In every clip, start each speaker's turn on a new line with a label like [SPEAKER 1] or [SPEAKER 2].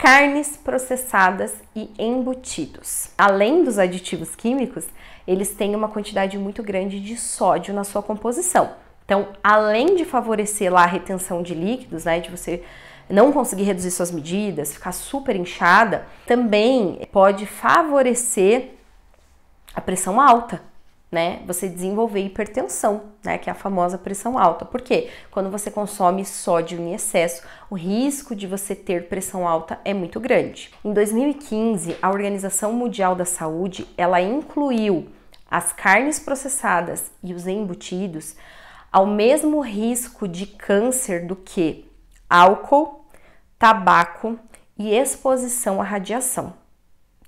[SPEAKER 1] carnes processadas e embutidos. Além dos aditivos químicos, eles têm uma quantidade muito grande de sódio na sua composição. Então, além de favorecer lá a retenção de líquidos, né, de você não conseguir reduzir suas medidas, ficar super inchada, também pode favorecer a pressão alta, né? Você desenvolver hipertensão, né? Que é a famosa pressão alta. Por quê? Quando você consome sódio em excesso, o risco de você ter pressão alta é muito grande. Em 2015, a Organização Mundial da Saúde, ela incluiu as carnes processadas e os embutidos ao mesmo risco de câncer do que álcool, tabaco e exposição à radiação.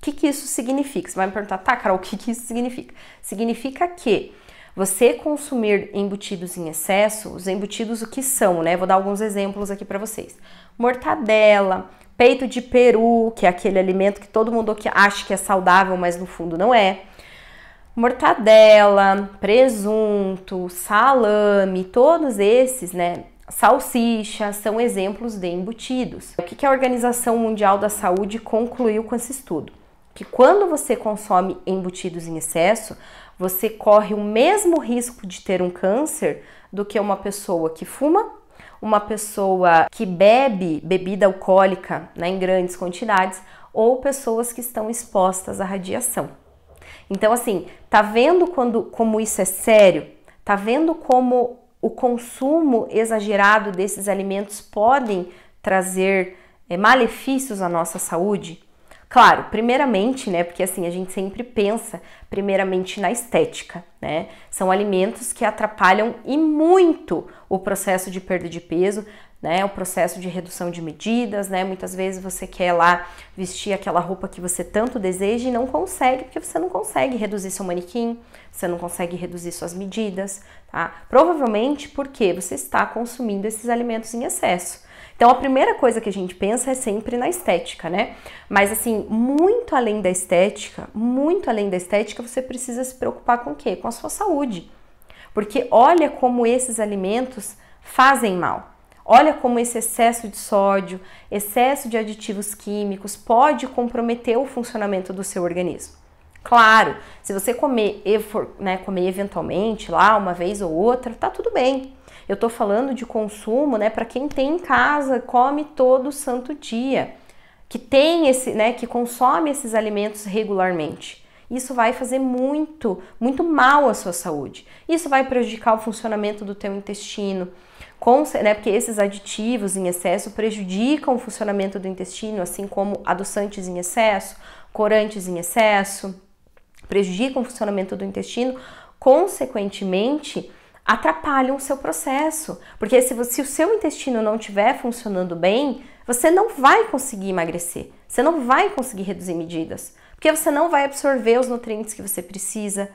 [SPEAKER 1] O que isso significa? Você vai me perguntar, tá, Carol, o que isso significa? Significa que você consumir embutidos em excesso, os embutidos o que são, né? Vou dar alguns exemplos aqui para vocês. Mortadela, peito de peru, que é aquele alimento que todo mundo acha que é saudável, mas no fundo não é. Mortadela, presunto, salame, todos esses, né? Salsicha, são exemplos de embutidos. O que a Organização Mundial da Saúde concluiu com esse estudo? Que quando você consome embutidos em excesso, você corre o mesmo risco de ter um câncer do que uma pessoa que fuma, uma pessoa que bebe bebida alcoólica, né, em grandes quantidades, ou pessoas que estão expostas à radiação. Então, assim, tá vendo como isso é sério? Tá vendo como o consumo exagerado desses alimentos podem trazer malefícios à nossa saúde? Claro, primeiramente, né, porque assim, a gente sempre pensa primeiramente na estética, né? São alimentos que atrapalham e muito o processo de perda de peso, né? O processo de redução de medidas, né? Muitas vezes você quer lá vestir aquela roupa que você tanto deseja e não consegue, porque você não consegue reduzir seu manequim, você não consegue reduzir suas medidas, tá? Provavelmente porque você está consumindo esses alimentos em excesso. Então, a primeira coisa que a gente pensa é sempre na estética, né? Mas, assim, muito além da estética, você precisa se preocupar com o quê? Com a sua saúde. Porque olha como esses alimentos fazem mal. Olha como esse excesso de sódio, excesso de aditivos químicos pode comprometer o funcionamento do seu organismo. Claro, se você comer eventualmente lá uma vez ou outra, tá tudo bem. Eu tô falando de consumo, né, para quem tem em casa, come todo santo dia, que tem esse, né, que consome esses alimentos regularmente. Isso vai fazer muito mal à sua saúde. Isso vai prejudicar o funcionamento do teu intestino, né, porque esses aditivos em excesso prejudicam o funcionamento do intestino, assim como adoçantes em excesso, corantes em excesso, prejudicam o funcionamento do intestino, consequentemente, atrapalham o seu processo, porque se o seu intestino não estiver funcionando bem, você não vai conseguir emagrecer, você não vai conseguir reduzir medidas, porque você não vai absorver os nutrientes que você precisa,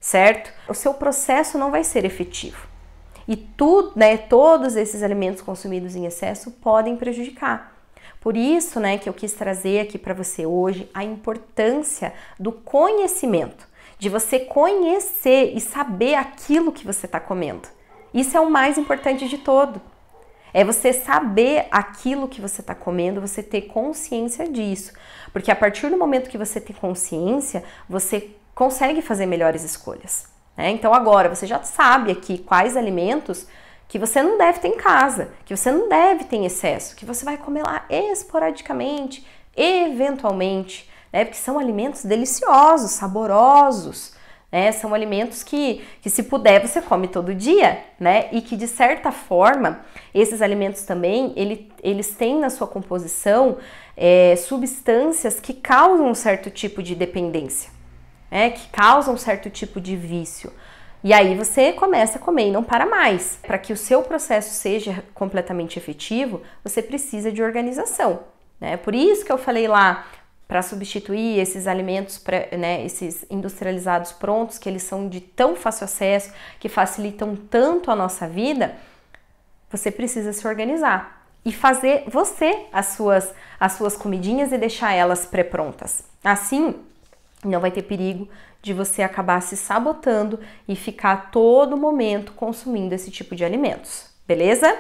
[SPEAKER 1] certo? O seu processo não vai ser efetivo. E tudo, né, todos esses alimentos consumidos em excesso podem prejudicar. Por isso, né, que eu quis trazer aqui para você hoje a importância do conhecimento, de você conhecer e saber aquilo que você está comendo. Isso é o mais importante de todo. É você saber aquilo que você está comendo, você ter consciência disso. Porque a partir do momento que você tem consciência, você consegue fazer melhores escolhas, né? Então agora você já sabe aqui quais alimentos que você não deve ter em casa, que você não deve ter em excesso, que você vai comer lá esporadicamente, eventualmente, né? Porque são alimentos deliciosos, saborosos, né? São alimentos que se puder você come todo dia, né? E que de certa forma esses alimentos também eles têm na sua composição substâncias que causam um certo tipo de dependência, né? Que causam um certo tipo de vício. E aí você começa a comer e não para mais. Para que o seu processo seja completamente efetivo, você precisa de organização, né? Por isso que eu falei lá, para substituir esses alimentos, né, esses industrializados prontos, que eles são de tão fácil acesso, que facilitam tanto a nossa vida, você precisa se organizar e fazer você as suas comidinhas e deixar elas pré-prontas. Assim, não vai ter perigo de você acabar se sabotando e ficar a todo momento consumindo esse tipo de alimentos, beleza?